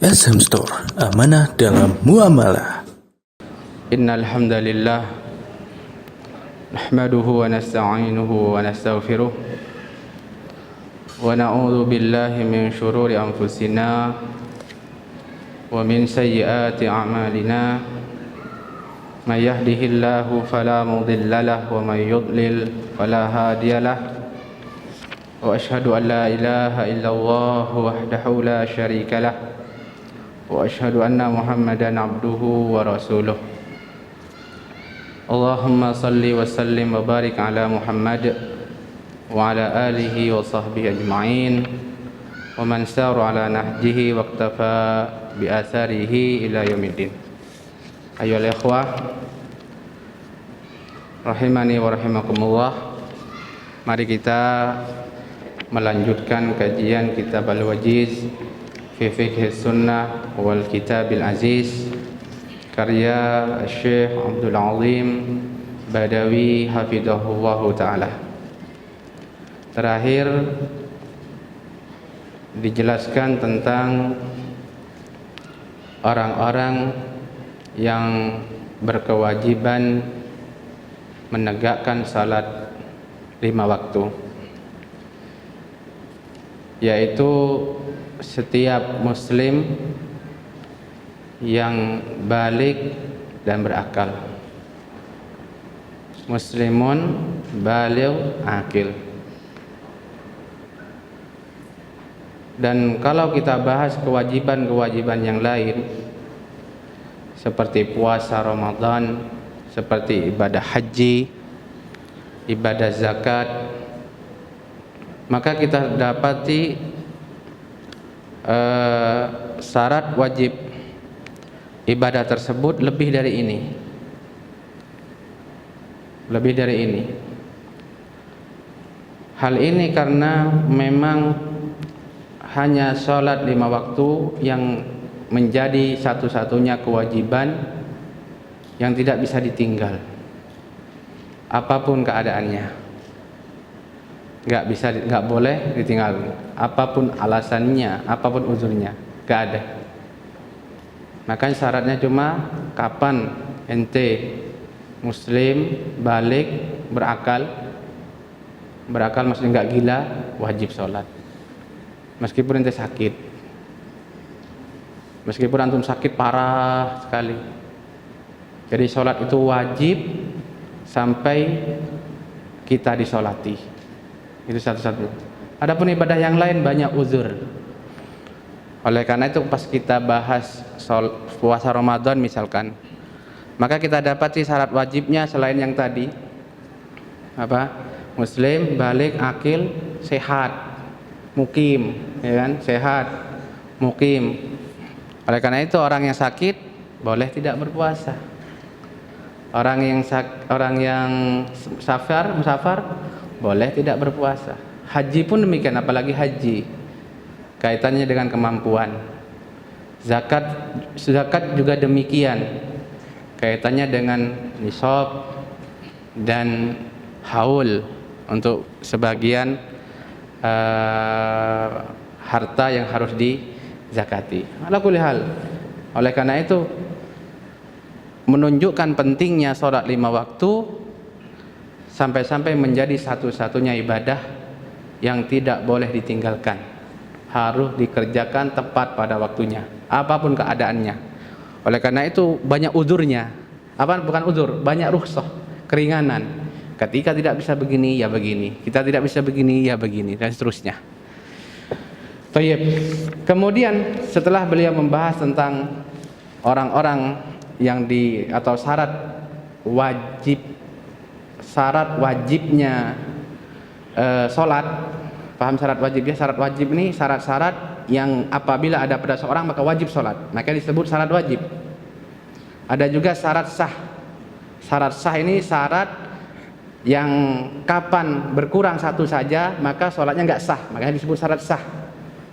SM Store, amanah dalam muamalah. Innal hamdalillah nahmaduhu wa nasta'inuhu wa nastaghfiruh wa na'udzu billahi min shururi anfusina wa min sayyiati a'malina may yahdihillahu fala mudilla lahu wa may yudlil fala hadiya lahu wa asyhadu an la ilaha illallah wahdahu la syarika lahu wa asyhadu anna Muhammadan abduhu wa rasuluh. Allahumma salli wa sallim wa barik ala Muhammad wa ala alihi wa sahbihi ajma'in wa man sara ala nahjihi wa iktafa bi atharihi ila yaumiddin. Ayyuhal ikhwah rahimani wa rahimakumullah, mari kita melanjutkan kajian kitab Al-Wajiz fi Fiqh Sunnah wal Kitabil Aziz karya Syekh Abdul Azim Badawi hafizahullahu ta'ala. Terakhir dijelaskan tentang orang-orang yang berkewajiban menegakkan salat 5 waktu, yaitu setiap muslim yang balik dan berakal. Muslimun baligh akil. Dan kalau kita bahas kewajiban-kewajiban yang lain seperti puasa Ramadan, seperti ibadah haji, ibadah zakat, maka kita dapati syarat wajib ibadah tersebut lebih dari ini. Hal ini karena memang hanya sholat 5 waktu yang menjadi satu-satunya kewajiban yang tidak bisa ditinggal apapun keadaannya. Nggak boleh ditinggal apapun alasannya, apapun uzurnya, nggak ada. Makanya syaratnya cuma kapan ente muslim balik berakal maksudnya nggak gila, wajib sholat. Meskipun ente sakit, meskipun antum sakit parah sekali, jadi sholat itu wajib sampai kita disolati. Itu satu-satunya. Adapun ibadah yang lain banyak uzur. Oleh karena itu pas kita bahas puasa Ramadan misalkan, maka kita dapati syarat wajibnya selain yang tadi apa? Muslim, balik, akil, sehat, mukim, ya kan? Sehat, mukim. Oleh karena itu orang yang sakit boleh tidak berpuasa. Orang yang musafar boleh tidak berpuasa. Haji pun demikian, apalagi haji kaitannya dengan kemampuan. Zakat juga demikian, kaitannya dengan nisab dan haul untuk sebagian harta yang harus dizakati. Ala kulli hal, oleh karena itu menunjukkan pentingnya sholat 5 waktu sampai-sampai menjadi satu-satunya ibadah yang tidak boleh ditinggalkan, harus dikerjakan tepat pada waktunya apapun keadaannya. Oleh karena itu banyak uzurnya, bukan uzur, banyak rukhsah, keringanan. Ketika tidak bisa begini ya begini, kita tidak bisa begini ya begini, dan seterusnya. Baik. Kemudian setelah beliau membahas tentang orang-orang yang atau syarat wajibnya sholat. Paham syarat wajibnya? Syarat wajib ini syarat-syarat yang apabila ada pada seorang maka wajib sholat, maka disebut syarat wajib. Ada juga syarat sah. Syarat sah ini syarat yang kapan berkurang satu saja maka sholatnya nggak sah, makanya disebut syarat sah.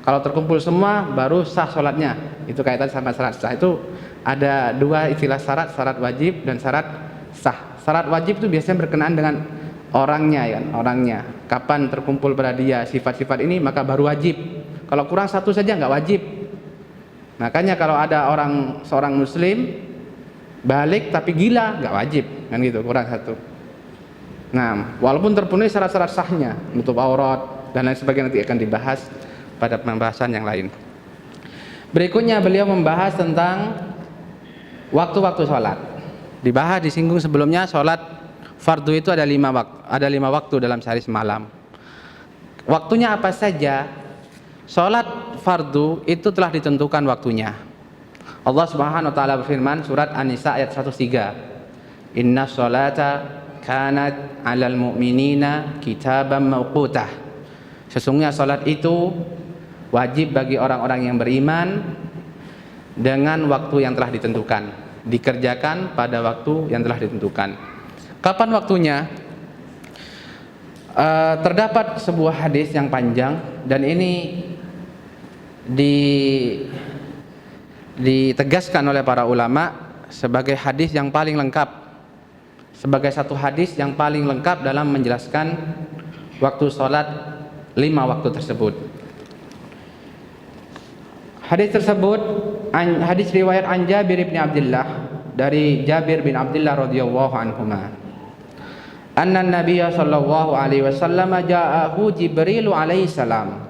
Kalau terkumpul semua baru sah sholatnya. Itu kaitan sama syarat sah. Itu ada dua istilah syarat, syarat wajib dan syarat sah. Syarat wajib itu biasanya berkenaan dengan orangnya. Kapan terkumpul pada dia sifat-sifat ini maka baru wajib. Kalau kurang satu saja nggak wajib. Makanya kalau ada seorang muslim balik tapi gila, nggak wajib, kan gitu, kurang satu. Nah, walaupun terpenuhi syarat-syarat sahnya, menutup aurat dan lain sebagainya, nanti akan dibahas pada pembahasan yang lain. Berikutnya beliau membahas tentang waktu-waktu sholat. Dibahas, disinggung sebelumnya, sholat fardu itu ada 5 waktu dalam sehari semalam. Waktunya apa saja? Sholat fardu itu telah ditentukan waktunya. Allah Subhanahu wa taala berfirman surat An-Nisa ayat 103. Inna sholata kanat 'alal mu'minina kitaban mawqutah. Sesungguhnya salat itu wajib bagi orang-orang yang beriman dengan waktu yang telah ditentukan, dikerjakan pada waktu yang telah ditentukan. Kapan waktunya? Terdapat sebuah hadis yang panjang dan ini ditegaskan oleh para ulama sebagai hadis yang paling lengkap, sebagai satu hadis yang paling lengkap dalam menjelaskan waktu sholat 5 waktu tersebut. Hadis tersebut hadis riwayat an Jabir bin Abdullah, dari Jabir bin Abdullah radhiyallahu anhuma. Anna Nabiyya sallallahu alaihi wasallam ja'ahu Jibril alaihi salam.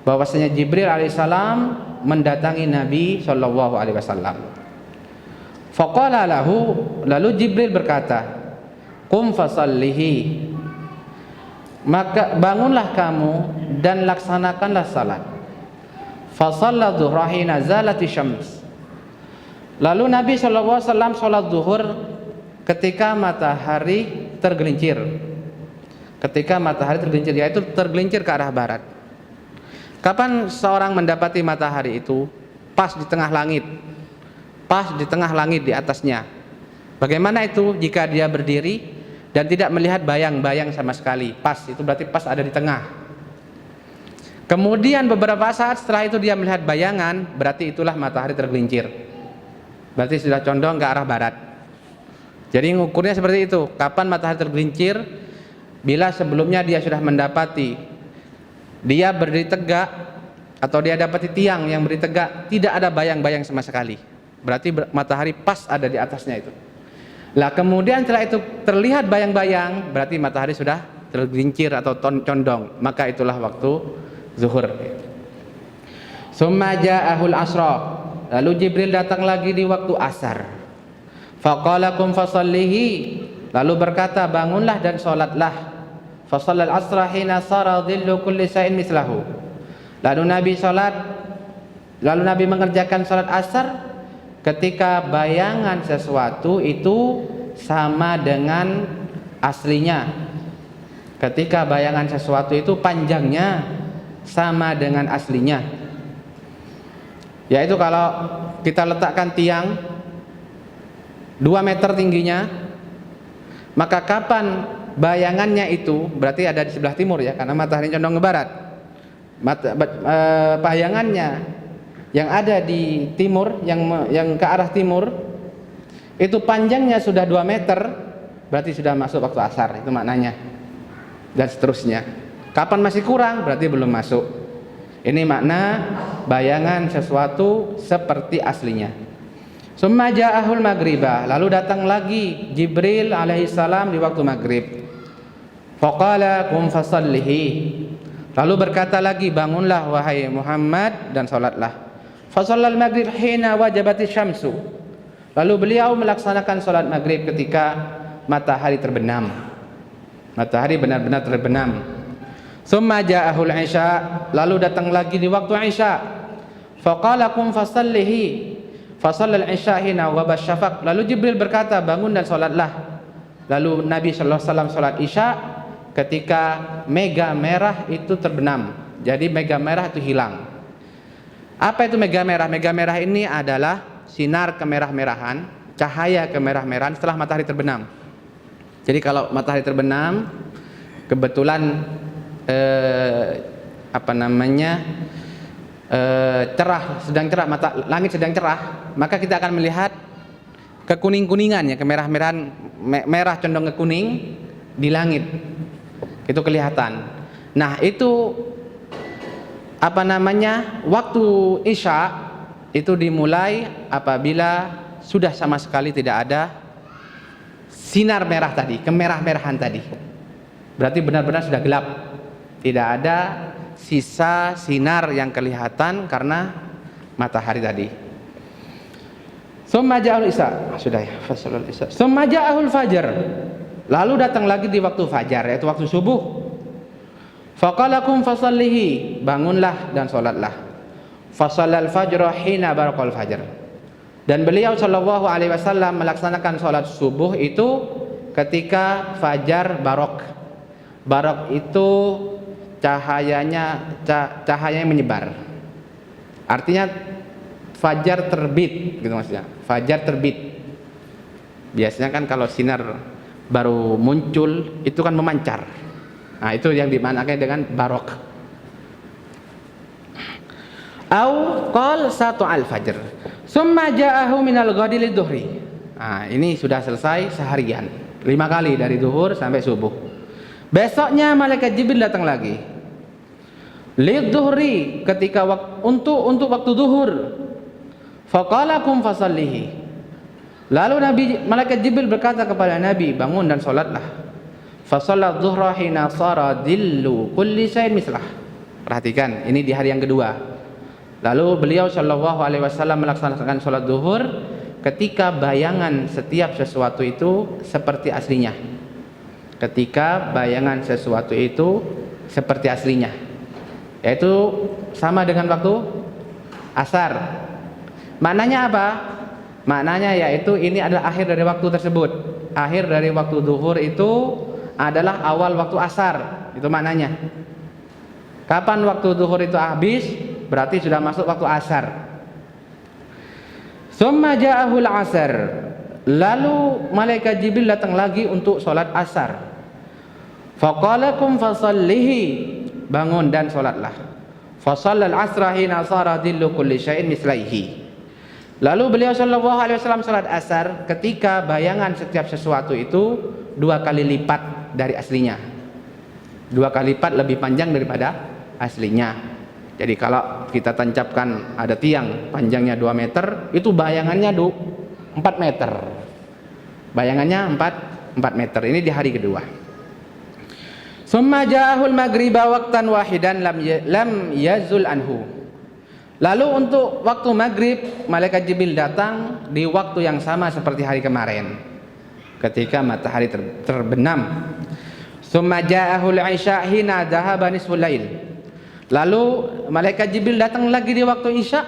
Bahwasanya Jibril alaihi salam mendatangi Nabi sallallahu alaihi wasallam. Faqala lahu, lalu Jibril berkata, "Qum fasallihi." Maka bangunlah kamu dan laksanakanlah salat. Fa shalla dhuhra hina zalati syams. Lalu Nabi sallallahu alaihi wasallam salat zuhur ketika matahari tergelincir. Ketika matahari tergelincir, yaitu tergelincir ke arah barat. Kapan seorang mendapati matahari itu? Pas di tengah langit. Pas di tengah langit di atasnya. Bagaimana itu jika dia berdiri dan tidak melihat bayang-bayang sama sekali? Pas, itu berarti pas ada di tengah. Kemudian beberapa saat setelah itu dia melihat bayangan, berarti itulah matahari tergelincir. Berarti sudah condong ke arah barat. Jadi ngukurnya seperti itu. Kapan matahari tergelincir? Bila sebelumnya dia sudah mendapati dia berdiri tegak atau dia dapati tiang yang berdiri tegak, tidak ada bayang-bayang sama sekali, berarti matahari pas ada di atasnya itu. Lah kemudian setelah itu terlihat bayang-bayang, berarti matahari sudah tergelincir atau condong, maka itulah waktu zuhur. Summa ja'ahul asra, lalu Jibril datang lagi di waktu asar. Faqala kum fasallihi, lalu berkata bangunlah dan salatlah. Fasallal asra hina sara dhillu kulli shay'in mislahu. Lalu Nabi mengerjakan salat asar ketika bayangan sesuatu itu sama dengan aslinya. Ketika bayangan sesuatu itu panjangnya sama dengan aslinya. Yaitu kalau kita letakkan tiang 2 meter tingginya, maka kapan bayangannya itu, berarti ada di sebelah timur ya, karena matahari condong ke barat. Bayangannya yang ada di timur, yang ke arah timur, itu panjangnya sudah 2 meter, berarti sudah masuk waktu asar, itu maknanya. Dan seterusnya. Kapan masih kurang, berarti belum masuk. Ini makna bayangan sesuatu seperti aslinya. Summa ja'ahul maghribah, lalu datang lagi Jibril alaihissalam di waktu maghrib. Faqala kum fasallihi, lalu berkata lagi bangunlah wahai Muhammad dan salatlah. Fasallal maghrib hina wajabati syamsu, lalu beliau melaksanakan salat maghrib ketika matahari terbenam. Matahari benar-benar terbenam. Summa ja'ahul isya, lalu datang lagi di waktu isya. Faqala kum fasallihi, fasallal isya hina wabas syafaq, lalu Jibril berkata bangun dan salatlah. Lalu Nabi sallallahu alaihi wasallam salat isya ketika mega merah itu terbenam. Jadi mega merah itu hilang. Apa itu mega merah? Mega merah ini adalah sinar kemerah-merahan, cahaya kemerah-merahan setelah matahari terbenam. Jadi kalau matahari terbenam kebetulan cerah, sedang cerah, langit sedang cerah, maka kita akan melihat kekuning-kuningan ya, kemerah-merahan, merah condong ke kuning di langit. Itu kelihatan. Nah, itu waktu isya itu dimulai apabila sudah sama sekali tidak ada sinar merah tadi, kemerah-merahan tadi. Berarti benar-benar sudah gelap. Tidak ada sisa sinar yang kelihatan karena matahari tadi. Summa ja'ahul isya. Sudah ya, fasalul isya. Summa ja'ahul fajar. Lalu datang lagi di waktu fajar, yaitu waktu subuh. Faqalakum fasallihi, bangunlah dan salatlah. Fasallal fajra hina baraqal fajar. Dan beliau sallallahu alaihi wasallam melaksanakan salat subuh itu ketika fajar barok. Barok itu cahayanya menyebar. Artinya fajar terbit gitu maksudnya. Fajar terbit. Biasanya kan kalau sinar baru muncul itu kan memancar. Nah, itu yang dimaknakan dengan barok. Au qal satu al-fajr. Summa ja'ahu minal ghadi lidzuhri. Nah, ini sudah selesai seharian. 5 kali dari zuhur sampai subuh. Besoknya malaikat Jibril datang lagi. Lidzuhri, ketika untuk waktu zuhur. Faqalakum fasallihi. Lalu malaikat Jibril berkata kepada Nabi, bangun dan salatlah. Fasallat zuhra hina sara dillu kulli syai'in mislah. Perhatikan, ini di hari yang kedua. Lalu beliau sallallahu alaihi wasallam melaksanakan salat zuhur ketika bayangan setiap sesuatu itu seperti aslinya. Ketika bayangan sesuatu itu seperti aslinya. Yaitu sama dengan waktu asar. Maknanya apa? Maknanya yaitu ini adalah akhir dari waktu tersebut. Akhir dari waktu zuhur itu adalah awal waktu asar, itu maknanya. Kapan waktu zuhur itu habis, berarti sudah masuk waktu asar. Summa ja'ahul asar. Lalu malaikat Jibril datang lagi untuk sholat asar. Faqalakum fasallihi, bangun dan sholatlah. Fasallal asra hina sara dillu kulli syai'in mislaihi. Lalu beliau sallallahu alaihi wasallam sholat asar ketika bayangan setiap sesuatu itu 2 kali lipat dari aslinya. 2 kali lipat lebih panjang daripada aslinya. Jadi kalau kita tancapkan ada tiang panjangnya 2 meter, itu bayangannya 4 meter. Bayangannya 4 meter. Ini di hari kedua. Summa ja'ahul maghriba waqtan wahidan lam yazul anhu. Lalu untuk waktu maghrib, malaikat Jibril datang di waktu yang sama seperti hari kemarin, ketika matahari terbenam. Summa ja'ahul isya hina dhahaba nisful lail. Lalu malaikat Jibril datang lagi di waktu isya,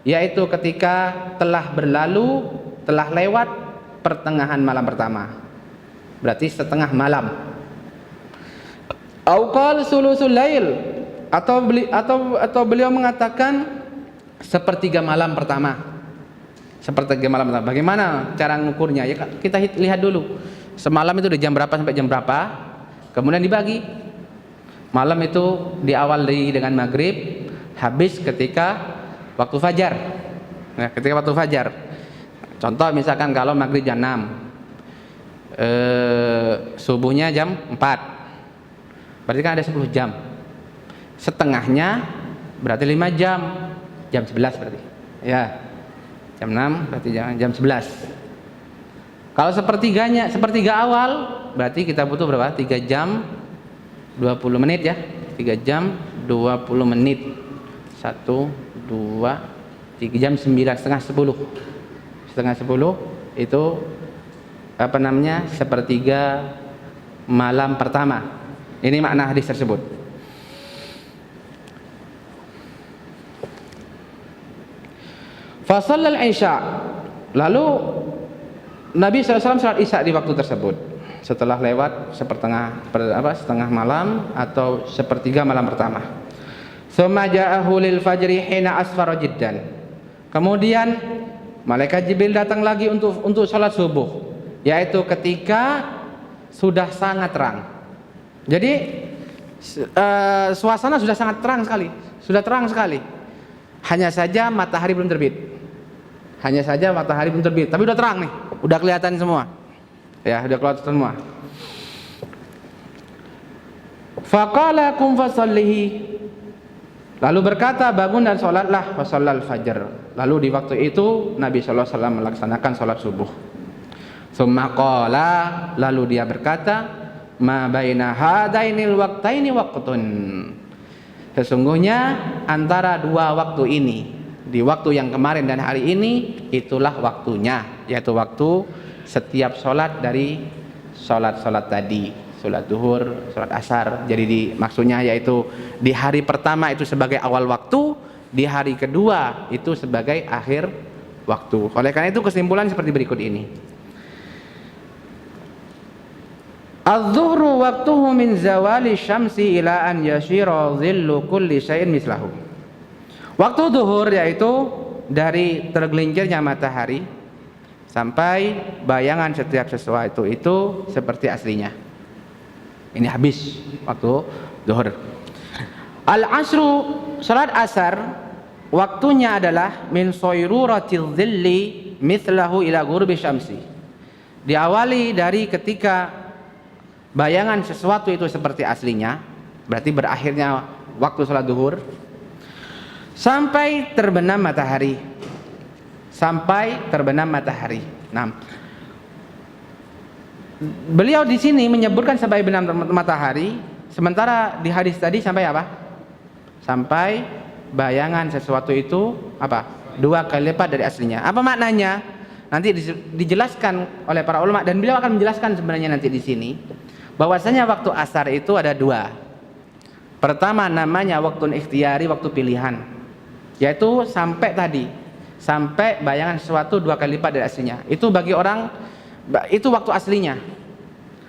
yaitu ketika telah lewat pertengahan malam pertama. Berarti setengah malam. Au qala sulusul lail, atau beliau mengatakan sepertiga malam pertama. Sepertiga malam pertama. Bagaimana cara mengukurnya? Ya kita lihat dulu. Semalam itu di jam berapa sampai jam berapa? Kemudian dibagi. Malam itu diawali dengan maghrib, habis ketika waktu fajar. Nah, ketika waktu fajar. Contoh misalkan kalau maghrib jam 6, subuhnya jam 4. Berarti kan ada 10 jam. Setengahnya berarti 5 jam. Jam 11 berarti. Ya. Jam 6 berarti jam 11. Kalau sepertiga awal berarti kita butuh berapa? 3 jam 20 menit ya. 3 jam 20 menit. 1 2 3 jam 9, setengah 10. Setengah 10 itu sepertiga malam pertama. Ini makna hadis tersebut. Fasallal isya. Lalu Nabi SAW salat isya di waktu tersebut. Setelah lewat setengah malam atau sepertiga malam pertama. Tsumma ja'ahu lil fajri hina asfara jiddan. Kemudian malaikat Jibril datang lagi untuk salat subuh, yaitu ketika sudah sangat terang. Jadi suasana sudah sangat terang sekali, sudah terang sekali. Hanya saja matahari belum terbit. Tapi udah terang nih, udah kelihatan semua. Ya, udah kelihatan semua. Faqala kum fasallihi. Lalu berkata, bangun dan sholatlah, wa shallal fajr. Lalu di waktu itu Nabi sallallahu alaihi wasallam melaksanakan sholat subuh. Tsumma qala, lalu dia berkata, ma baina hadainil waqtaini waqtun. Sesungguhnya antara dua waktu ini, di waktu yang kemarin dan hari ini, itulah waktunya, yaitu waktu setiap sholat dari sholat-sholat tadi, sholat duhur, sholat asar. Jadi maksudnya yaitu di hari pertama itu sebagai awal waktu, di hari kedua itu sebagai akhir waktu. Oleh karena itu kesimpulan seperti berikut ini. Az-zuhru waktuhu min zawali syamsi ila an yashira dhillu kulli syai'in mislahu. Waktu zuhur yaitu dari tergelincirnya matahari sampai bayangan setiap sesuatu itu seperti aslinya. Ini habis waktu zuhur. Al-asru, salat asar, waktunya adalah min sayruratil dhilli mithlahu ila ghurubi syamsi. Diawali dari ketika bayangan sesuatu itu seperti aslinya, berarti berakhirnya waktu salat zuhur, sampai terbenam matahari. Sampai terbenam matahari. Nah, beliau di sini menyebutkan sampai benam matahari, sementara di hadis tadi sampai apa? Sampai bayangan sesuatu itu apa? 2 kali lipat dari aslinya. Apa maknanya? Nanti dijelaskan oleh para ulama, dan beliau akan menjelaskan sebenarnya nanti di sini bahwasanya waktu asar itu ada 2. Pertama namanya waktu ikhtiyari, waktu pilihan, yaitu sampai tadi, sampai bayangan sesuatu 2 kali lipat dari aslinya. Itu bagi orang, itu waktu aslinya.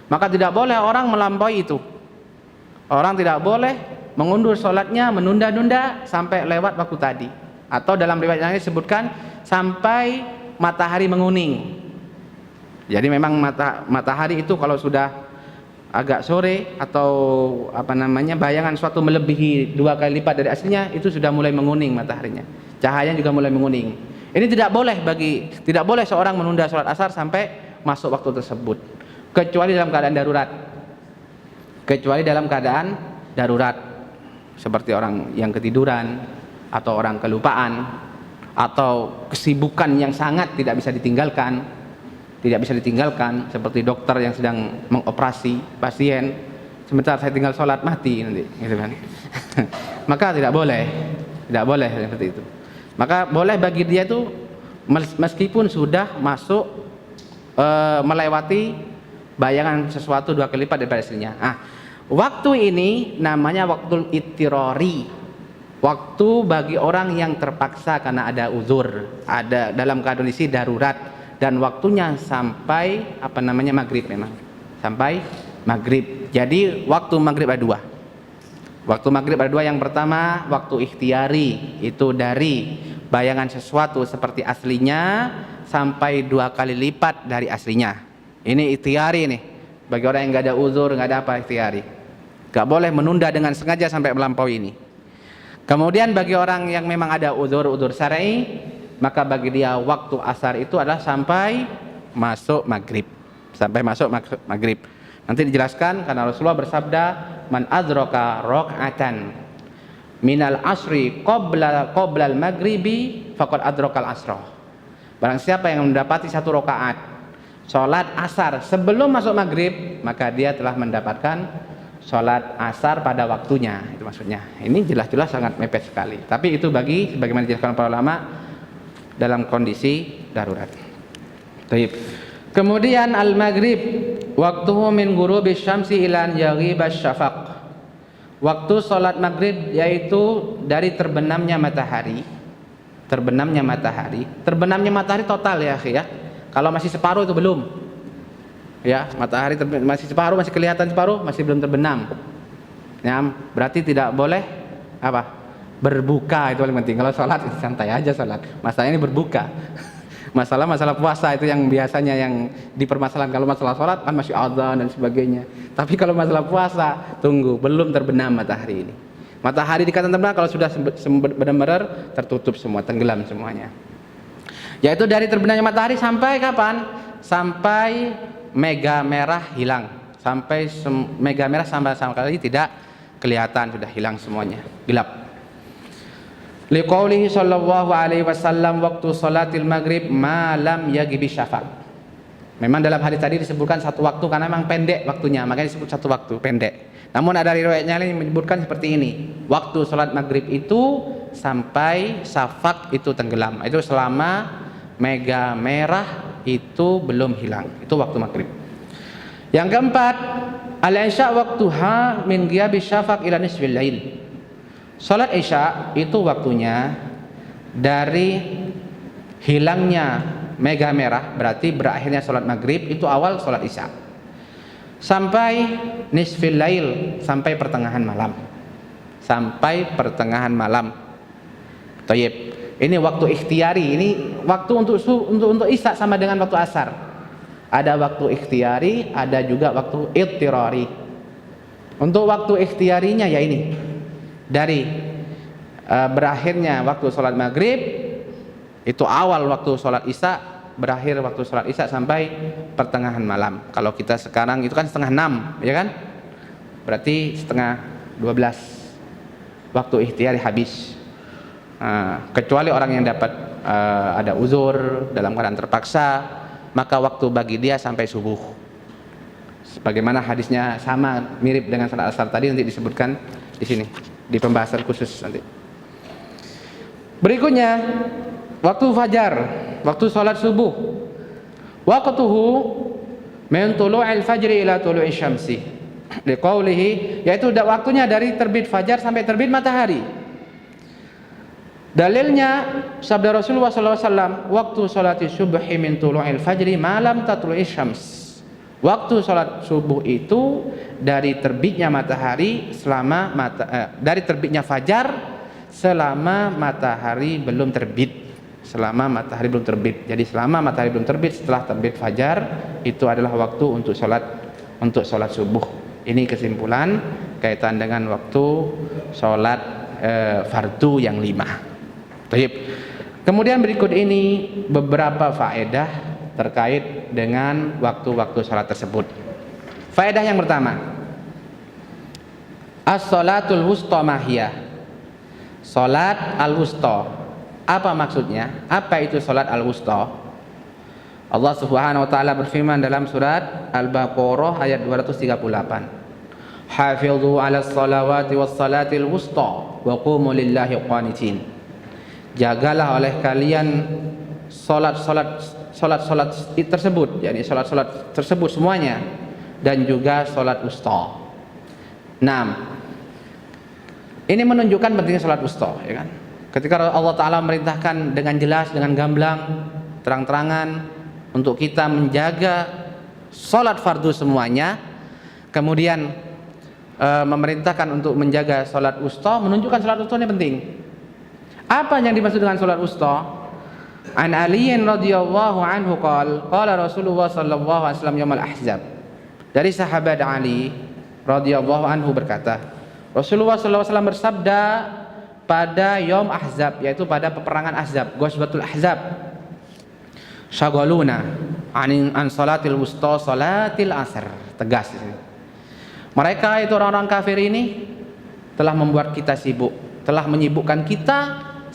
Maka tidak boleh orang melampaui itu. Orang tidak boleh mengundur sholatnya, menunda-nunda sampai lewat waktu tadi. Atau dalam riwayat yang lain disebutkan sampai matahari menguning. Jadi memang matahari itu kalau sudah agak sore atau bayangan suatu melebihi 2 kali lipat dari aslinya, itu sudah mulai menguning mataharinya, cahayanya juga mulai menguning. Ini tidak boleh seorang menunda sholat asar sampai masuk waktu tersebut, kecuali dalam keadaan darurat, seperti orang yang ketiduran atau orang kelupaan atau kesibukan yang sangat tidak bisa ditinggalkan, seperti dokter yang sedang mengoperasi pasien, sebentar saya tinggal sholat mati nanti, gitu kan. Maka tidak boleh seperti itu. Maka boleh bagi dia itu meskipun sudah masuk melewati bayangan sesuatu 2 kali lipat daripada aslinya. Waktu ini namanya waktu ittirari, waktu bagi orang yang terpaksa karena ada uzur, ada dalam kondisi darurat. Dan waktunya sampai maghrib, memang sampai maghrib. Jadi waktu maghrib ada 2. Waktu maghrib ada 2. Yang pertama waktu ikhtiyari, itu dari bayangan sesuatu seperti aslinya sampai 2 kali lipat dari aslinya. Ini ikhtiyari nih, bagi orang yang nggak ada uzur, nggak ada apa, ikhtiyari. Nggak boleh menunda dengan sengaja sampai melampaui ini. Kemudian bagi orang yang memang ada uzur syar'i, maka bagi dia waktu asar itu adalah sampai masuk maghrib. Nanti dijelaskan karena Rasulullah bersabda, man adraka raka'atan minal asri qabla al-maghribi faqad adrakal asra. Barang siapa yang mendapati 1 rakaat salat asar sebelum masuk maghrib, maka dia telah mendapatkan salat asar pada waktunya. Itu maksudnya. Ini jelas-jelas sangat mepet sekali. Tapi itu sebagaimana dijelaskan para ulama dalam kondisi darurat. Baik. Kemudian al-maghrib waktuhu min ghurubi syamsi ila an yaghiba syafaq. Waktu salat maghrib yaitu dari terbenamnya matahari. Terbenamnya matahari total ya, akhi ya. Kalau masih separuh itu belum. Ya, matahari masih separuh, masih kelihatan separuh, masih belum terbenam. Ya, berarti tidak boleh berbuka, itu paling penting. Kalau sholat santai aja sholat. Masalahnya ini berbuka. Masalah puasa itu yang biasanya yang dipermasalahan. Kalau masalah sholat kan masih adzan dan sebagainya. Tapi kalau masalah puasa, tunggu, belum terbenam matahari ini. Matahari dikatakan terbenam kalau sudah benar-benar tertutup semua, tenggelam semuanya. Yaitu dari terbenamnya matahari sampai kapan? Sampai mega merah hilang. Sampai mega merah sama sekali tidak kelihatan, sudah hilang semuanya, gelap. Liqaulihi sallallahu alaihi wasallam waktu salatil maghrib ma lam yaghib syafaq. Memang dalam hadis tadi disebutkan satu waktu karena memang pendek waktunya, makanya disebut satu waktu pendek. Namun ada riwayatnya yang menyebutkan seperti ini. Waktu salat maghrib itu sampai syafaq itu tenggelam. Itu selama mega merah itu belum hilang. Itu waktu maghrib. Yang keempat, al-isya waktuha min ghiyabi syafaq ila nisfil lail. Salat isya itu waktunya dari hilangnya mega merah, berarti berakhirnya salat maghrib itu awal salat isya, sampai nisfil lail, sampai pertengahan malam. Sampai pertengahan malam. Tayyib. Ini waktu ikhtiari, ini waktu untuk isya sama dengan waktu asar. Ada waktu ikhtiari, ada juga waktu idtirari. Untuk waktu ikhtiarinya ya ini, dari berakhirnya waktu sholat maghrib itu awal waktu sholat isya, berakhir waktu sholat isya sampai pertengahan malam. Kalau kita sekarang itu kan setengah 6, ya kan? Berarti setengah 12 waktu ikhtiari habis. Kecuali orang yang dapat ada uzur dalam keadaan terpaksa, maka waktu bagi dia sampai subuh. Sebagaimana hadisnya sama mirip dengan salat asar tadi, nanti disebutkan di sini di pembahasan khusus nanti. Berikutnya waktu fajar, waktu salat subuh. Waqtuhu min tulu'il fajri ila tulu'i syamsi. Liqaulihi, yaitu waktunya dari terbit fajar sampai terbit matahari. Dalilnya sabda Rasulullah SAW, waktu salati subhi min tulu'il fajri malam tatlu'i syams. Waktu salat subuh itu dari terbitnya matahari dari terbitnya fajar selama matahari belum terbit. Selama matahari belum terbit. Jadi selama matahari belum terbit, setelah terbit fajar itu adalah waktu untuk salat subuh. Ini kesimpulan kaitan dengan waktu salat fardu yang 5. Baik. Kemudian berikut ini beberapa faedah terkait dengan waktu-waktu salat tersebut. Faedah yang pertama, as-salatul wusta mahiyah. Salat al-wusta. Apa maksudnya? Apa itu salat al-wusta? Allah Subhanahu wa taala berfirman dalam surat Al-Baqarah ayat 238. Hafizu 'alas salawati was salatil wusta wa qumu lillahi qanitin. Jagalah oleh kalian salat tersebut, yakni salat tersebut semuanya, dan juga salat wusta. 6. Ini menunjukkan pentingnya salat wusta, ya kan? Ketika Allah Ta'ala merintahkan dengan jelas, dengan gamblang, terang-terangan untuk kita menjaga salat fardu semuanya, kemudian memerintahkan untuk menjaga salat wusta, menunjukkan salat wusta ini penting. Apa yang dimaksud dengan salat wusta? An Aliyin radhiyallahu anhu qala Rasulullah sallallahu alaihi wasallam yaumul ahzab. Dari sahabat Ali radhiyallahu anhu berkata, Rasulullah sallallahu alaihi wasallam bersabda pada yaum ahzab, yaitu pada peperangan Ahzab, Ghazwatul Ahzab. Syaghaluna an salatil wusta salatil asr. Tegas di sini. Mereka itu orang-orang kafir ini telah membuat kita sibuk, telah menyibukkan kita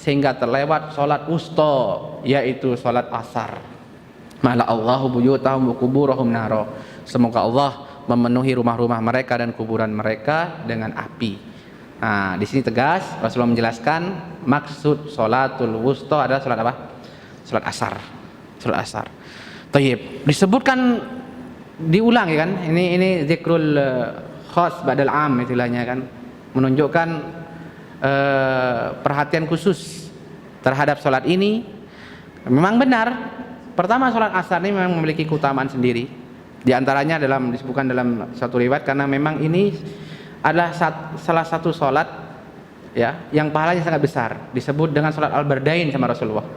sehingga terlewat salat wusta, yaitu salat asar. Mala Allahu buyutahum wa quburahum naro. Semoga Allah memenuhi rumah-rumah mereka dan kuburan mereka dengan api. Nah, di sini tegas Rasulullah menjelaskan maksud salatul wusta adalah salat apa? Salat asar. Salat asar. Tayyib. Disebutkan diulang, ya kan? Ini zikrul khas ba'dal am istilahnya, kan? Menunjukkan perhatian khusus terhadap salat ini. Memang benar, pertama salat asar ini memang memiliki keutamaan sendiri. Di antaranya disebutkan dalam satu riwayat, karena memang ini adalah salah satu salat, ya, yang pahalanya sangat besar. Disebut dengan salat al-bardain sama Rasulullah,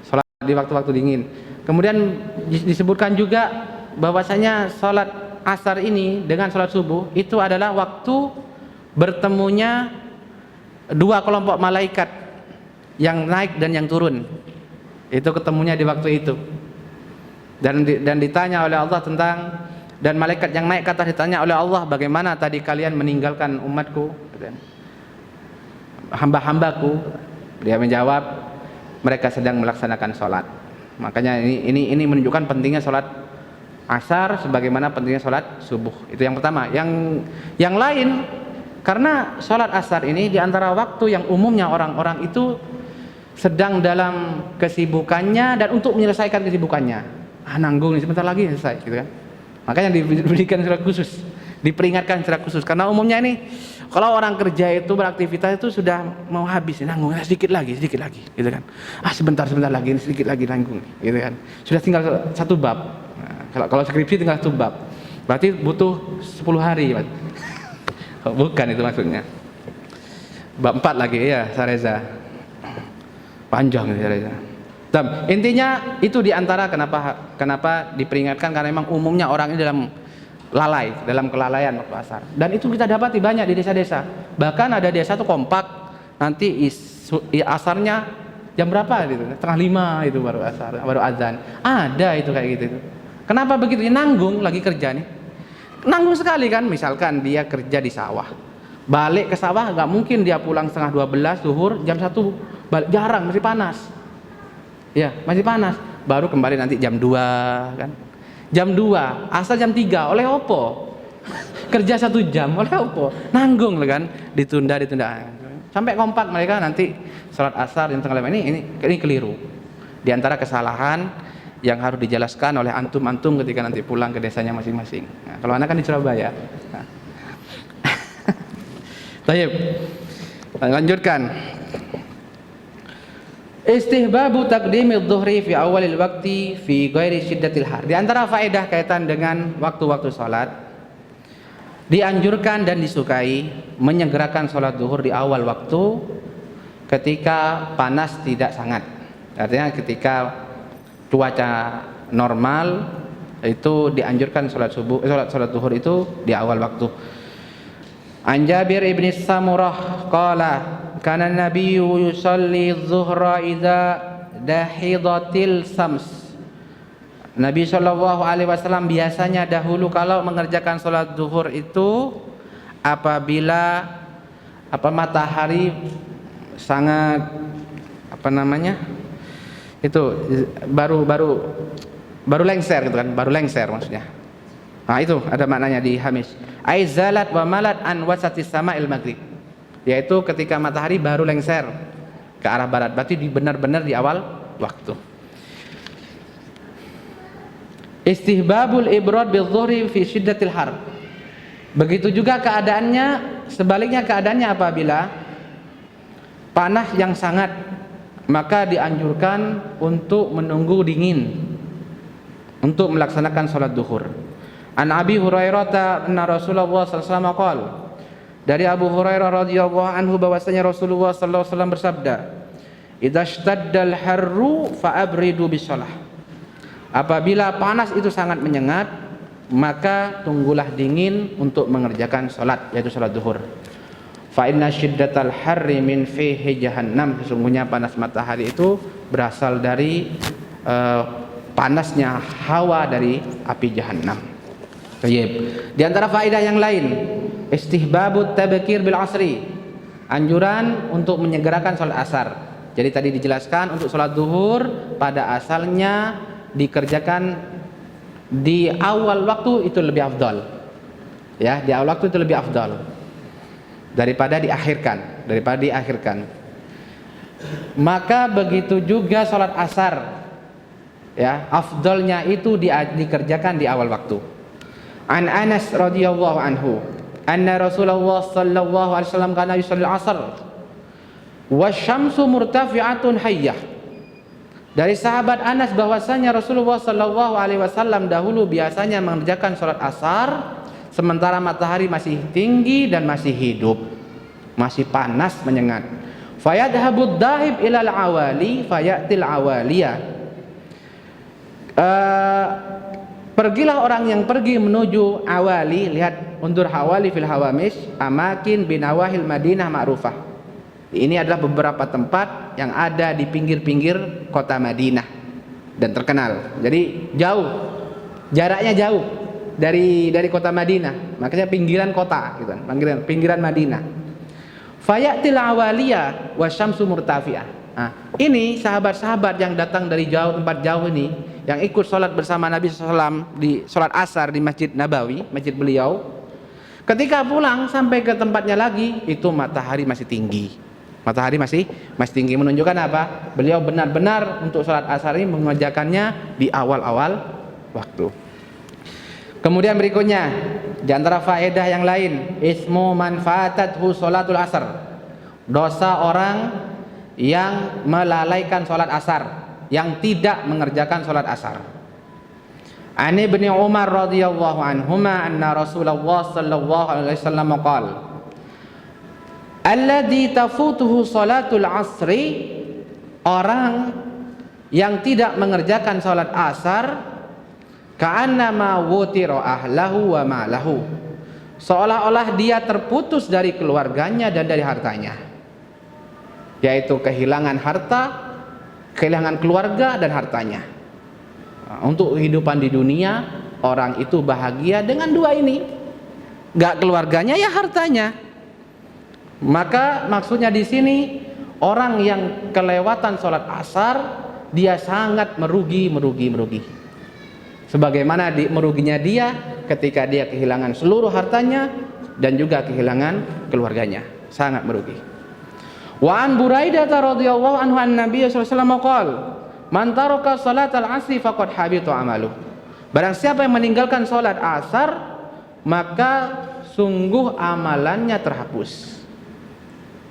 salat di waktu-waktu dingin. Kemudian disebutkan juga bahwasanya salat asar ini dengan salat subuh itu adalah waktu bertemunya dua kelompok malaikat yang naik dan yang turun. Itu ketemunya di waktu itu. Dan ditanya oleh Allah tentang, dan malaikat yang naik ke atas ditanya oleh Allah, bagaimana tadi kalian meninggalkan umatku, hamba-hambaku, Dia menjawab, mereka sedang melaksanakan sholat. Makanya ini menunjukkan pentingnya sholat asar sebagaimana pentingnya sholat subuh. Itu yang pertama. Yang lain, karena sholat asar ini diantara waktu yang umumnya orang-orang itu sedang dalam kesibukannya dan untuk menyelesaikan kesibukannya. Nanggung nih, sebentar lagi selesai, gitu kan. Makanya diberikan secara khusus, diperingatkan secara khusus. Karena umumnya ini kalau orang kerja itu beraktivitas itu sudah mau habis, nanggung sedikit lagi, gitu kan. Sebentar lagi, sedikit lagi nanggung, gitu kan. Sudah tinggal satu bab. Nah, kalau skripsi tinggal satu bab, berarti butuh 10 hari. Bukan itu maksudnya. Bab 4 lagi ya, Sareza. Panjang ini Sareza. Intinya itu diantara kenapa diperingatkan, karena memang umumnya orang ini dalam kelalaian waktu asar. Dan itu kita dapati banyak di desa-desa. Bahkan ada desa tuh kompak, nanti asarnya jam berapa gitu, 4:30 itu baru asar, baru azan. Ada itu kayak gitu. Kenapa begitu? Nanggung lagi kerja nih. Nanggung sekali kan, misalkan dia kerja di sawah. Balik ke sawah nggak mungkin dia pulang 11:30 zuhur, jam 1 balik, jarang, masih panas. Ya, masih panas. Baru kembali nanti jam 2 kan. Jam 2, asal jam 3, oleh opo? Kerja 1 jam, oleh opo? Nanggung lah kan, ditunda. Sampai kompak mereka nanti sholat asar yang tengah ini keliru. Di antara kesalahan yang harus dijelaskan oleh antum ketika nanti pulang ke desanya masing-masing. Nah, kalau anak kan di Surabaya. Nah. Baik. Lanjutkan. Istihbabu taqdimidz zuhri fi awalil waqti fi ghairi syiddatil har. Di antara faedah kaitan dengan waktu-waktu salat, dianjurkan dan disukai menyegerakan salat zuhur di awal waktu ketika panas tidak sangat. Artinya ketika cuaca normal itu dianjurkan salat zuhur itu di awal waktu. An Jabir ibn Samurah qala kana nabiyyu yusalli adh-dhuhra idza dahidatil sams. Nabi sallallahu alaihi wasallam biasanya dahulu kalau mengerjakan salat zuhur itu apabila matahari sangat itu baru lengser gitu kan, baru lengser maksudnya. Nah, itu ada maknanya di Hamish. Aizalat wa malat an wasatis sama'il maghrib. Yaitu ketika matahari baru lengser ke arah barat, berarti benar-benar di awal waktu. Istihbabul ibrad bil-dhuhri fi syiddatil har. Begitu juga sebaliknya keadaannya apabila panas yang sangat, maka dianjurkan untuk menunggu dingin untuk melaksanakan salat zuhur. An Abi Hurairah anna Rasulullah sallallahu alaihi wasallam qala, dari Abu Hurairah radhiyallahu anhu bahwasanya Rasulullah sallallahu alaihi wasallam bersabda, "Idza shtaddal harru fa'abridu bisalah." Apabila panas itu sangat menyengat, maka tunggulah dingin untuk mengerjakan salat, yaitu salat zuhur. Fa inna syiddatal harri min fihi jahannam. Sesungguhnya panas matahari itu berasal dari panasnya hawa dari api jahannam. Baik. Di antara faedah yang lain, istihbabut tabkir bil asri. Anjuran untuk menyegerakan salat asar. Jadi tadi dijelaskan untuk salat zuhur pada asalnya dikerjakan di awal waktu itu lebih afdal. Ya, di awal waktu itu lebih afdal daripada diakhirkan. Maka begitu juga salat asar. Ya, afdalnya itu dikerjakan di awal waktu. An Anas radhiyallahu anhu, anna Rasulullah sallallahu alaihi wasallam kana yusalli al-'asr wasyamsu murtafi'atun hayyah. Dari sahabat Anas bahwasanya Rasulullah sallallahu alaihi wasallam dahulu biasanya mengerjakan salat asar sementara matahari masih tinggi dan masih hidup, masih panas menyengat. Fayadhabud dahib ilal awali fayatil awaliya. Pergilah orang yang pergi menuju awali, lihat undur hawali fil hawamish, amakin binawahil Madinah ma'rufah. Ini adalah beberapa tempat yang ada di pinggir-pinggir kota Madinah dan terkenal. Jadi jauh, jaraknya jauh dari kota Madinah, makanya pinggiran kota, gitu kan, pinggiran Madinah. fayatil awaliya wasyamsu murtafi'ah. Nah, ini sahabat-sahabat yang datang dari jauh, tempat jauh ini, yang ikut sholat bersama Nabi SAW di sholat asar di Masjid Nabawi, masjid beliau. Ketika pulang sampai ke tempatnya lagi, itu matahari masih tinggi. Matahari masih tinggi, menunjukkan apa? Beliau benar-benar untuk sholat asar ini mengerjakannya di awal-awal waktu. Kemudian berikutnya, di antara faedah yang lain, ismu manfaatathu sholatul asar. Dosa orang yang melalaikan sholat asar, yang tidak mengerjakan sholat asar. An Ibnu Umar radhiyallahu anhuma anna Rasulullah sallallahu alaihi wasallam qala alladzi tafutuhu sholatul asri, orang yang tidak mengerjakan sholat asar, ka'annama wutira ahlahu wa malahu, seolah-olah dia terputus dari keluarganya dan dari hartanya, yaitu kehilangan harta, kehilangan keluarga dan hartanya. Untuk kehidupan di dunia, orang itu bahagia dengan dua ini, gak keluarganya ya hartanya. Maka maksudnya di sini, orang yang kelewatan sholat asar, dia sangat merugi. Sebagaimana meruginya dia ketika dia kehilangan seluruh hartanya dan juga kehilangan keluarganya, sangat merugi. Wa an Buraidah radhiyallahu anhu an Nabi sallallahu alaihi wasallam qala man taraka salatal asri faqad habita amalu. Barang siapa yang meninggalkan salat asar, maka sungguh amalannya terhapus.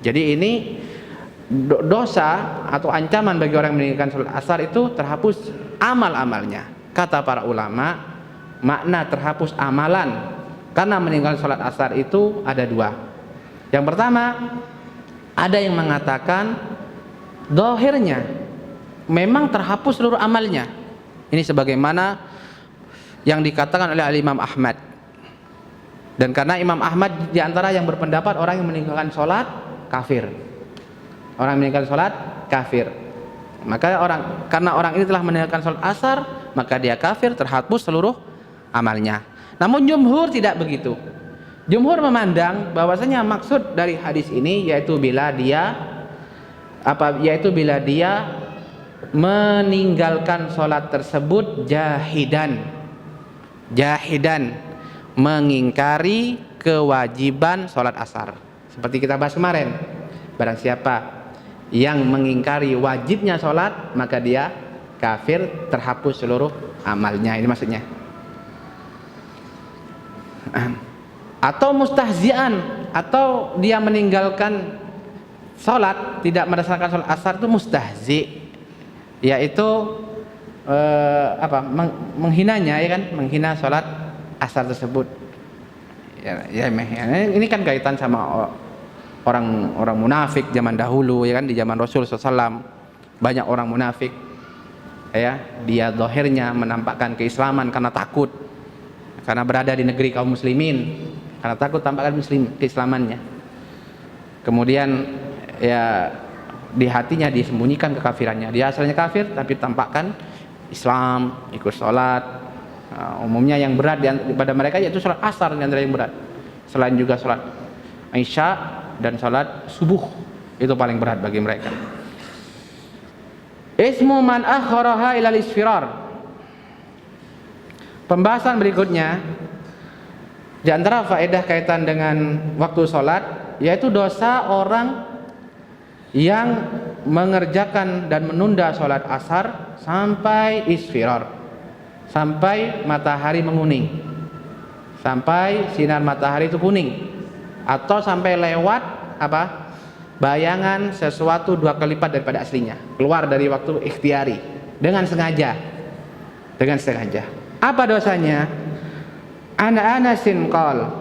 Jadi ini dosa atau ancaman bagi orang yang meninggalkan salat asar, itu terhapus amal-amalnya. Kata para ulama, makna terhapus amalan karena meninggalkan salat asar itu ada dua. Yang pertama, ada yang mengatakan zahirnya memang terhapus seluruh amalnya. Ini sebagaimana yang dikatakan oleh Imam Ahmad. Dan karena Imam Ahmad diantara yang berpendapat orang yang meninggalkan sholat kafir. Orang yang meninggalkan sholat kafir. Maka karena orang ini telah meninggalkan sholat asar, maka dia kafir, terhapus seluruh amalnya. Namun jumhur tidak begitu. Jumhur memandang bahwasanya maksud dari hadis ini yaitu bila dia meninggalkan sholat tersebut jahidan, mengingkari kewajiban sholat asar. Seperti kita bahas kemarin, barang siapa yang mengingkari wajibnya sholat, maka dia kafir, terhapus seluruh amalnya. Ini maksudnya. Atau mustahzian, atau dia meninggalkan sholat tidak berdasarkan sholat asar, itu mustahzi, yaitu menghinanya, ya kan, menghina sholat asar tersebut. Ini kan kaitan sama orang munafik zaman dahulu, ya kan, di zaman Rasul SAW banyak orang munafik, ya, dia zahirnya menampakkan keislaman karena takut, karena berada di negeri kaum muslimin, karena takut tampakkan muslim keislamannya. Kemudian ya di hatinya disembunyikan kekafirannya. Dia asalnya kafir tapi tampakkan Islam, ikut sholat. Umumnya yang berat pada mereka yaitu sholat asar yang berat. Selain juga sholat Isya dan sholat subuh, itu paling berat bagi mereka. Ismu man akharaha ilal isfirar. Pembahasan berikutnya di antara faedah kaitan dengan waktu sholat, yaitu dosa orang yang mengerjakan dan menunda sholat asar sampai isfirar, sampai matahari menguning, sampai sinar matahari itu kuning, atau sampai lewat bayangan sesuatu 2 kali lipat daripada aslinya, keluar dari waktu ikhtiari dengan sengaja. Apa dosanya? Anasin qal,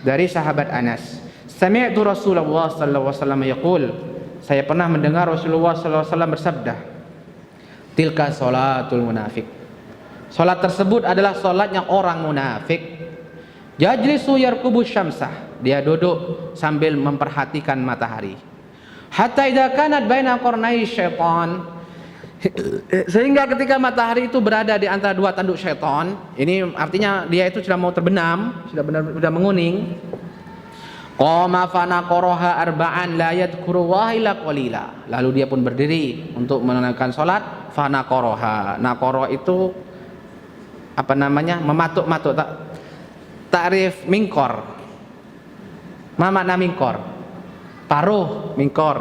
dari sahabat Anas, sami'tu Rasulullah sallallahu alaihi wasallam yaqul, saya pernah mendengar Rasulullah sallallahu alaihi wasallam bersabda, tilka sholatul munafik. Salat tersebut adalah salatnya orang munafik. Yajlisu yarkubu syamsah, dia duduk sambil memperhatikan matahari. Hatta idza kanat baina qarnai syaitan, sehingga ketika matahari itu berada di antara 2 tanduk syaitan, ini artinya dia itu sudah mau terbenam, sudah benar-benar menguning. Qama fanaqaraha arba'an la yadhkurullaha illa qalila. Lalu dia pun berdiri untuk menunaikan salat. Fanaqaraha. Naqara itu apa namanya? Mematuk-matuk. Ta'rif mingkor. Ma makna mingkor? Paruh, mingkor,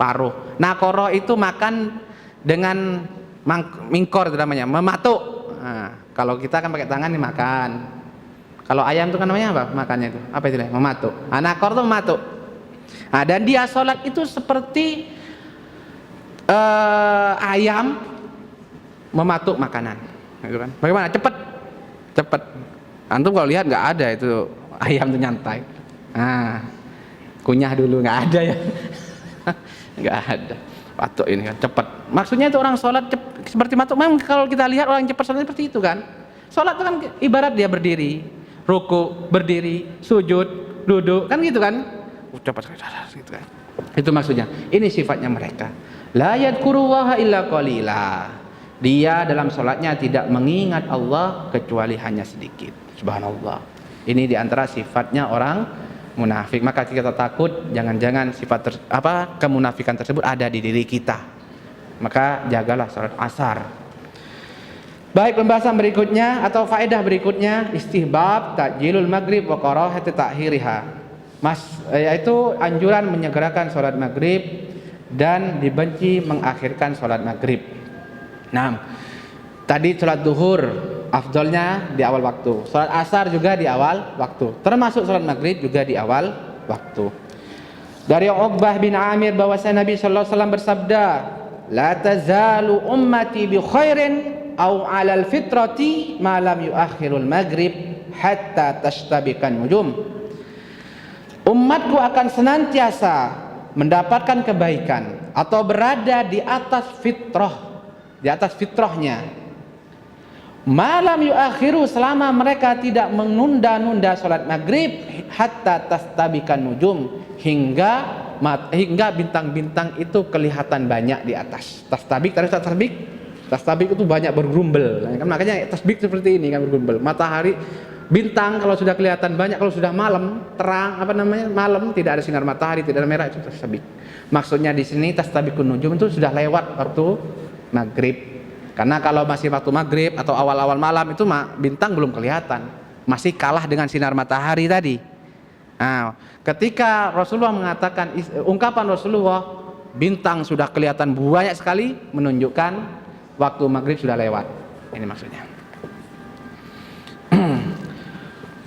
paruh. Naqara itu makan dengan mingkor itu namanya, mematuk. Nah, kalau kita kan pakai tangan nih makan. Kalau ayam itu kan namanya apa? Makannya itu apa istilahnya? Mematuk. Naqar itu mematuk. Nah, dan dia sholat itu seperti ayam mematuk makanan, gitu kan? Bagaimana? Cepet. Antum kalau lihat nggak ada itu ayam itu nyantai. Nah, kunyah dulu nggak ada ya, nggak ada. Patuk ini kan cepet. Maksudnya itu orang sholat seperti matuk. Memang kalau kita lihat orang cepat sholat seperti itu kan. Sholat itu kan ibarat dia berdiri, ruku, berdiri, sujud, duduk, kan gitu kan? Cepat gitu kan. Itu maksudnya. Ini sifatnya mereka. La yadhkurullaha illa qalila. Dia dalam sholatnya tidak mengingat Allah kecuali hanya sedikit. Subhanallah. Ini diantara sifatnya orang munafik. Maka kita takut jangan-jangan sifat kemunafikan tersebut ada di diri kita. Maka jagalah sholat asar. Baik, pembahasan berikutnya atau faedah berikutnya, istihbab ta'jilul maghrib wa karahati ta'khiriha. Yaitu anjuran menyegerakan sholat maghrib dan dibenci mengakhirkan sholat maghrib. Nah, tadi sholat duhur afdolnya di awal waktu, sholat asar juga di awal waktu, termasuk sholat maghrib juga di awal waktu. Dari Uqbah bin Amir bahwasanya Nabi sallallahu alaihi wasallam bersabda, la tazalu ummati bi khairin aw 'alal fitrati ma lam yuakhirul maghrib hatta tashtabikan nujum. Umatku akan senantiasa mendapatkan kebaikan atau berada di atas fitrah, di atas fitrahnya. Malam yuakhiru, selama mereka tidak menunda-nunda salat maghrib, hatta tastabikan nujum, hingga bintang-bintang itu kelihatan banyak di atas. Tastabik itu banyak bergerumbel. Kan makanya tasbih seperti ini kan, bergerumbel. Matahari, bintang kalau sudah kelihatan banyak, kalau sudah malam terang malam tidak ada sinar matahari, tidak ada merah, itu tasbih. Maksudnya di sini tastabikun nujum itu sudah lewat waktu maghrib. Karena kalau masih waktu maghrib atau awal-awal malam itu bintang belum kelihatan, masih kalah dengan sinar matahari tadi. Nah, ketika Rasulullah mengatakan, ungkapan Rasulullah, bintang sudah kelihatan banyak sekali, menunjukkan waktu maghrib sudah lewat. Ini maksudnya.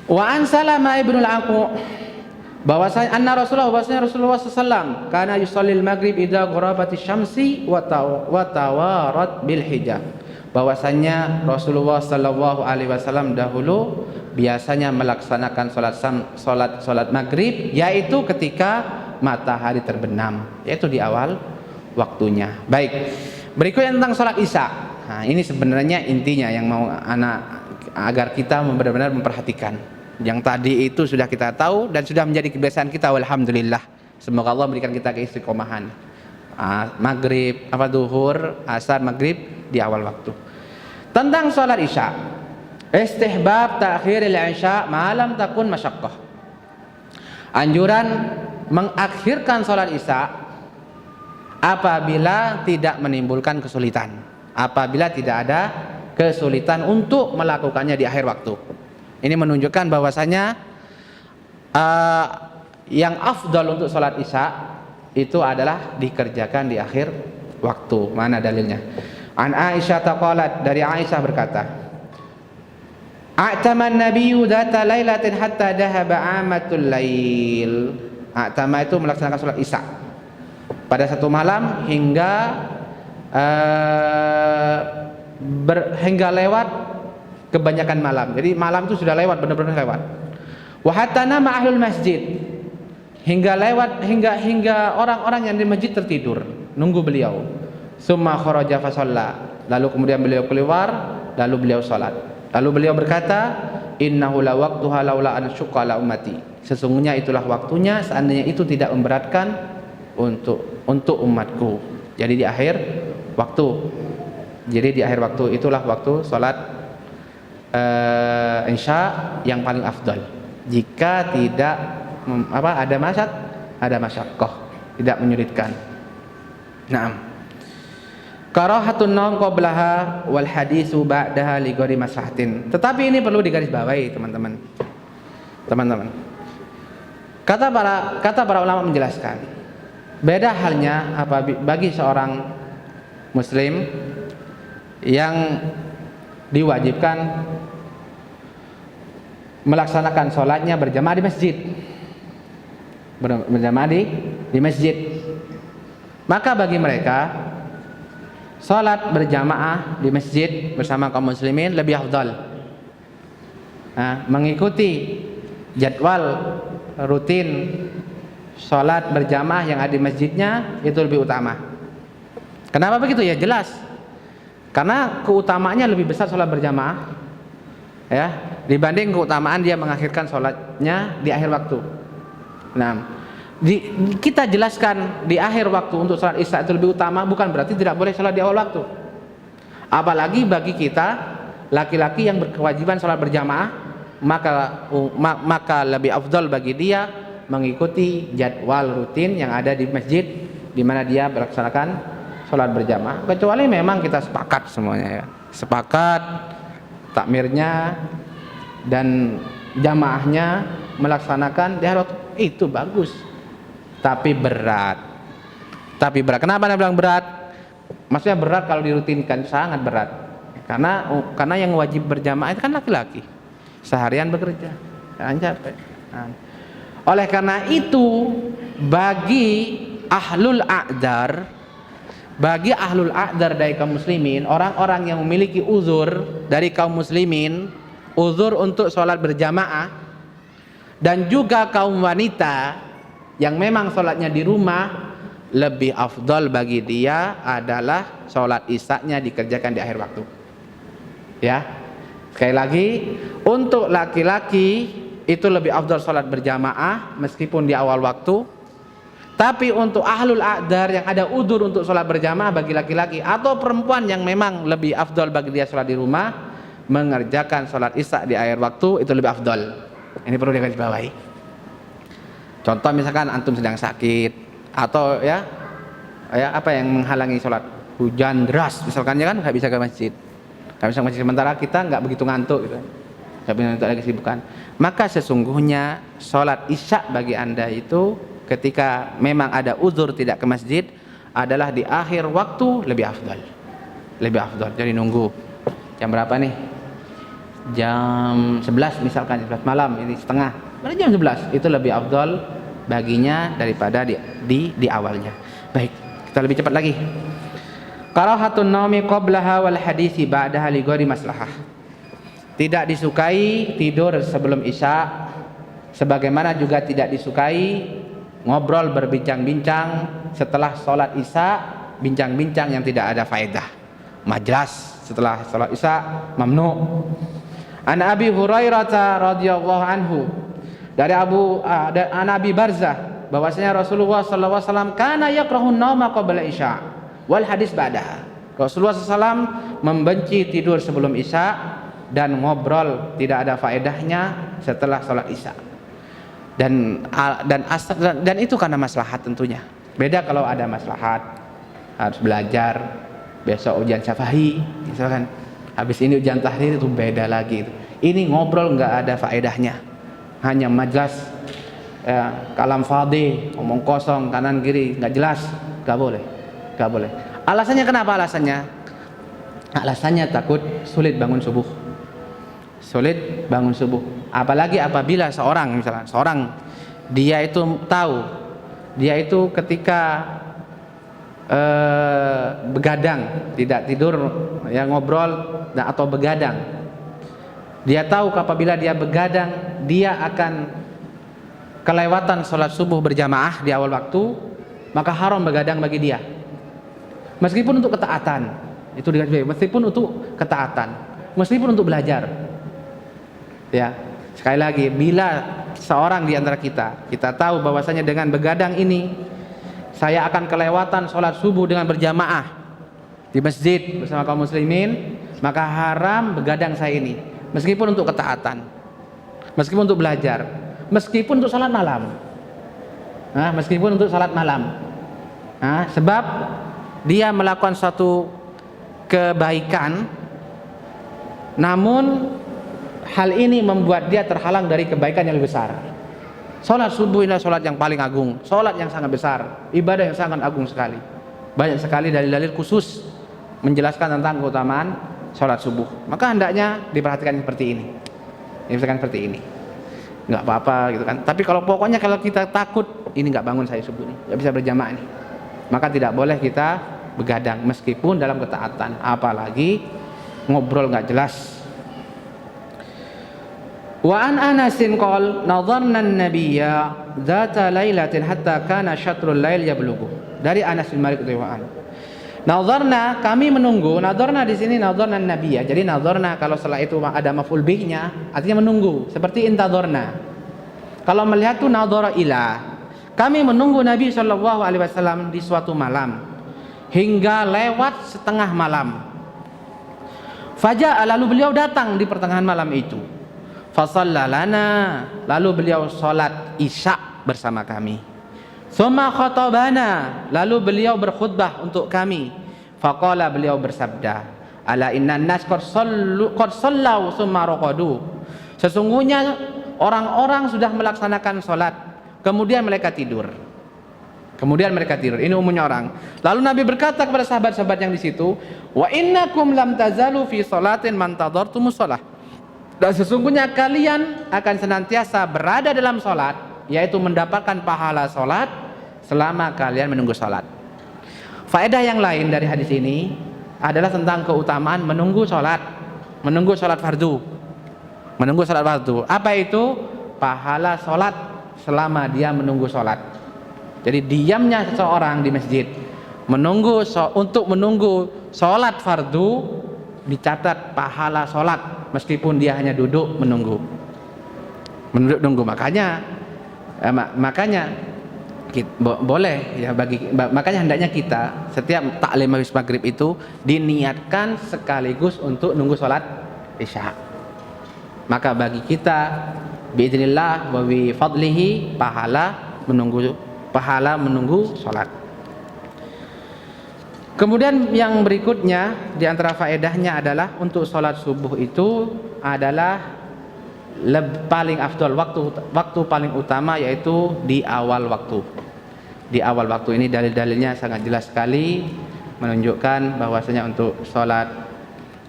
Wa an Salamah ibn al-Aqwa bahwasanya Rasulullah sallallahu karena yusallil maghrib idza gharabatis syamsi wa tawarat bil hijab. Bahwasanya Rasulullah sallallahu alaihi wasallam dahulu biasanya melaksanakan salat maghrib yaitu ketika matahari terbenam, yaitu di awal waktunya. Baik. Berikutnya tentang salat Isya. Nah, ini sebenarnya intinya yang mau agar kita benar-benar memperhatikan. Yang tadi itu sudah kita tahu dan sudah menjadi kebiasaan kita, alhamdulillah. Semoga Allah memberikan kita keistiqomahan. Maghrib, duhur, asar, maghrib di awal waktu. Tentang salat Isya, istihbab ta'khiril Isya malam takun masyaqqah. Anjuran mengakhirkan salat Isya apabila tidak menimbulkan kesulitan, apabila tidak ada kesulitan untuk melakukannya di akhir waktu. Ini menunjukkan bahwasanya yang afdal untuk sholat Isya itu adalah dikerjakan di akhir waktu. Mana dalilnya? An Aisyah taqalat, dari Aisyah berkata, A'taman nabiyyu dzata lailatin hatta dhahaba 'amatul lail. A'tama itu melaksanakan sholat Isya pada satu malam hingga lewat kebanyakan malam. Jadi malam itu sudah lewat, benar-benar lewat. Wa hatta nama ahlul masjid, hingga orang-orang yang di masjid tertidur nunggu beliau. Summa kharaja fa shalla, lalu kemudian beliau keluar, lalu beliau salat. Lalu beliau berkata, innahu la waqtuha laula an syuqqa la ummati. Sesungguhnya itulah waktunya seandainya itu tidak memberatkan untuk umatku. Jadi di akhir waktu. Jadi di akhir waktu itulah waktu salat Isya yang paling afdal. Jika tidak ada masyaqqah, tidak menyulitkan. Naam. Karahatun naum qablaha wal hadisu ba'daha li ghairi maslahatin. Tetapi ini perlu digarisbawahi, teman-teman. Kata para ulama menjelaskan, beda halnya bagi seorang muslim yang diwajibkan melaksanakan sholatnya berjamaah di masjid, di masjid. Maka bagi mereka sholat berjamaah di masjid bersama kaum muslimin lebih afdal. Mengikuti jadwal rutin sholat berjamaah yang ada di masjidnya itu lebih utama. Kenapa begitu? Ya jelas, karena keutamaannya lebih besar sholat berjamaah, ya, dibanding keutamaan dia mengakhirkan sholatnya di akhir waktu. Nah, kita jelaskan di akhir waktu untuk sholat isya itu lebih utama, bukan berarti tidak boleh sholat di awal waktu. Apalagi bagi kita laki-laki yang berkewajiban sholat berjamaah, maka lebih afdal bagi dia mengikuti jadwal rutin yang ada di masjid di mana dia melaksanakan sholat berjamaah. Kecuali memang kita sepakat semuanya, ya, sepakat takmirnya dan jamaahnya melaksanakan di hari waktu, itu bagus. Tapi berat. Kenapa Anda bilang berat? Maksudnya berat kalau dirutinkan, sangat berat. Karena yang wajib berjamaah itu kan laki-laki, seharian bekerja, jangan capek. Oleh karena itu, bagi ahlul a'dar dari kaum muslimin, orang-orang yang memiliki uzur dari kaum muslimin, uzur untuk sholat berjamaah, dan juga kaum wanita yang memang sholatnya di rumah, lebih afdal bagi dia adalah sholat isya-nya dikerjakan di akhir waktu. Ya, sekali lagi, untuk laki-laki itu lebih afdal sholat berjamaah meskipun di awal waktu. Tapi untuk ahlul a'dar yang ada udzur untuk sholat berjamaah bagi laki-laki atau perempuan yang memang lebih afdal bagi dia sholat di rumah, mengerjakan sholat isya di akhir waktu itu lebih afdal. Ini perlu digarisbawahi. Contoh misalkan antum sedang sakit atau ya apa yang menghalangi sholat, hujan deras misalkan, ya kan nggak bisa ke masjid, sementara kita nggak begitu ngantuk gitu, nggak bisa ngantuk lagi kesibukan, maka sesungguhnya sholat isya bagi anda itu ketika memang ada uzur tidak ke masjid adalah di akhir waktu lebih afdal. Jadi nunggu jam berapa nih, jam 11 misalkan, 11 malam, ini setengah, pada jam 11 itu lebih afdal baginya daripada di awalnya. Baik, kita lebih cepat lagi. Karahatun naumi qablaha wal hadisi ba'daha li ghairi maslahah. Tidak disukai tidur sebelum isya, sebagaimana juga tidak disukai ngobrol berbincang-bincang setelah sholat isya, bincang-bincang yang tidak ada faedah. Majlis setelah sholat isya mamnu. An Abi Hurairah radhiyallahu anhu, dari Abi Barzah bahwasanya Rasulullah sallallahu alaihi wasallam kana yakrahun nauma qabla isya wal hadis ba'daha. Rasulullah SAW membenci tidur sebelum isya dan ngobrol tidak ada faedahnya setelah salat isya. Dan itu karena maslahat tentunya. Beda kalau ada maslahat, harus belajar, besok ujian syafa'i misalkan, habis ini ujian tahrir, itu beda lagi. Ini ngobrol nggak ada faedahnya, hanya majlis kalam fadhi, ngomong kosong kanan kiri nggak jelas, nggak boleh. Alasannya kenapa? Alasannya takut sulit bangun subuh. Apalagi apabila seorang dia itu tahu, dia itu ketika begadang, tidak tidur, ya ngobrol atau begadang, dia tahu apabila dia begadang dia akan kelewatan sholat subuh berjamaah di awal waktu, maka haram begadang bagi dia. Meskipun untuk ketaatan, itu digarisbawahi, meskipun untuk ketaatan, meskipun untuk belajar. Ya, sekali lagi, bila seorang di antara kita tahu bahwasanya dengan begadang ini saya akan kelewatan sholat subuh dengan berjamaah di masjid bersama kaum muslimin, maka haram begadang saya ini, meskipun untuk ketaatan, meskipun untuk belajar. meskipun untuk salat malam. Meskipun untuk salat malam. Sebab dia melakukan suatu kebaikan, namun hal ini membuat dia terhalang dari kebaikan yang lebih besar. Salat subuh adalah salat yang paling agung, salat yang sangat besar, ibadah yang sangat agung sekali. Banyak sekali dalil-dalil khusus menjelaskan tentang keutamaan salat subuh. Maka hendaknya diperhatikan seperti ini. Diperhatikan seperti ini. Enggak apa-apa gitu kan. Tapi kalau kita takut ini enggak bangun saya subuh nih, enggak bisa berjamaah nih, maka tidak boleh kita begadang meskipun dalam ketaatan, apalagi ngobrol enggak jelas. Wa an Anasin qol nadharna an-nabiyya dzata lailatin hatta kana syatrul lail yablughu. Dari Anas bin Malik radhiyallahu anhu. Nadharna, kami menunggu. Nadharna di sini nadharna an-nabiyya. Jadi nadharna kalau setelah itu ada maf'ul bihnya, artinya menunggu. Seperti intadharna. Kalau melihat itu nadhara ila. Kami menunggu Nabi sallallahu alaihi wasallam di suatu malam hingga lewat setengah malam. Faja'a, lalu beliau datang di pertengahan malam itu. Fasalla lana, lalu beliau salat Isya bersama kami. Tsumma khatabana, lalu beliau berkhutbah untuk kami. Faqala, beliau bersabda, ala innan nas qad sallau tsumma raqadu. Sesungguhnya orang-orang sudah melaksanakan salat, kemudian mereka tidur. Ini umumnya orang. Lalu Nabi berkata kepada sahabat-sahabat yang di situ, wa innakum lam tazalu fi salatin man tadartumus shalah. Dan sesungguhnya kalian akan senantiasa berada dalam salat, yaitu mendapatkan pahala salat selama kalian menunggu salat. Faedah yang lain dari hadis ini adalah tentang keutamaan menunggu salat fardu. Apa itu? Pahala salat selama dia menunggu salat. Jadi diamnya seseorang di masjid untuk menunggu salat fardu dicatat pahala salat meskipun dia hanya duduk menunggu. Makanya boleh ya makanya hendaknya kita setiap taklim habis maghrib itu diniatkan sekaligus untuk nunggu salat Isya. Maka bagi kita biidznillah wa bi fadlihi pahala menunggu salat. Kemudian yang berikutnya di antara faedahnya adalah untuk salat subuh itu adalah paling afdal, waktu paling utama yaitu di awal waktu. Di awal waktu ini dalil-dalilnya sangat jelas sekali menunjukkan bahwasanya untuk salat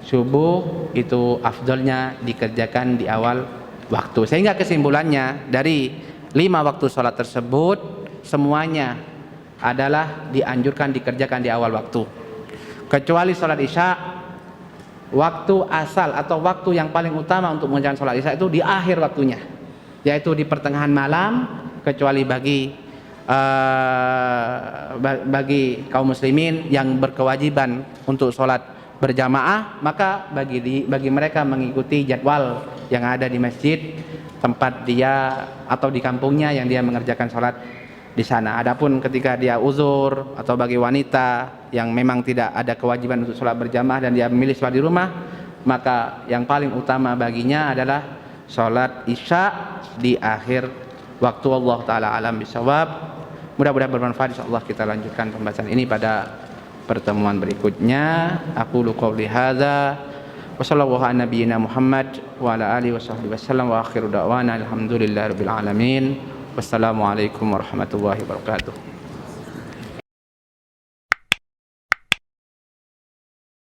subuh itu afdalnya dikerjakan di awal waktu. Sehingga kesimpulannya dari 5 waktu salat tersebut semuanya adalah dianjurkan dikerjakan di awal waktu. Kecuali salat Isya, waktu asal atau waktu yang paling utama untuk mengerjakan salat Isya itu di akhir waktunya, yaitu di pertengahan malam, kecuali bagi kaum muslimin yang berkewajiban untuk salat berjamaah, maka bagi mereka mengikuti jadwal yang ada di masjid tempat dia atau di kampungnya yang dia mengerjakan salat di sana. Adapun ketika dia uzur atau bagi wanita yang memang tidak ada kewajiban untuk sholat berjamaah dan dia memilih sholat di rumah, maka yang paling utama baginya adalah sholat Isya di akhir waktu. Allah Ta'ala alam bisawab. Mudah-mudahan bermanfaat. InsyaAllah kita lanjutkan pembahasan ini pada pertemuan berikutnya. Aqulu qouli hadza wa sallallahu ala nabiyyina Muhammad wa ala alihi wa sahbihi wasallam wa akhiru da'wana alhamdulillahirabbil alamin. Wassalamualaikum warahmatullahi wabarakatuh.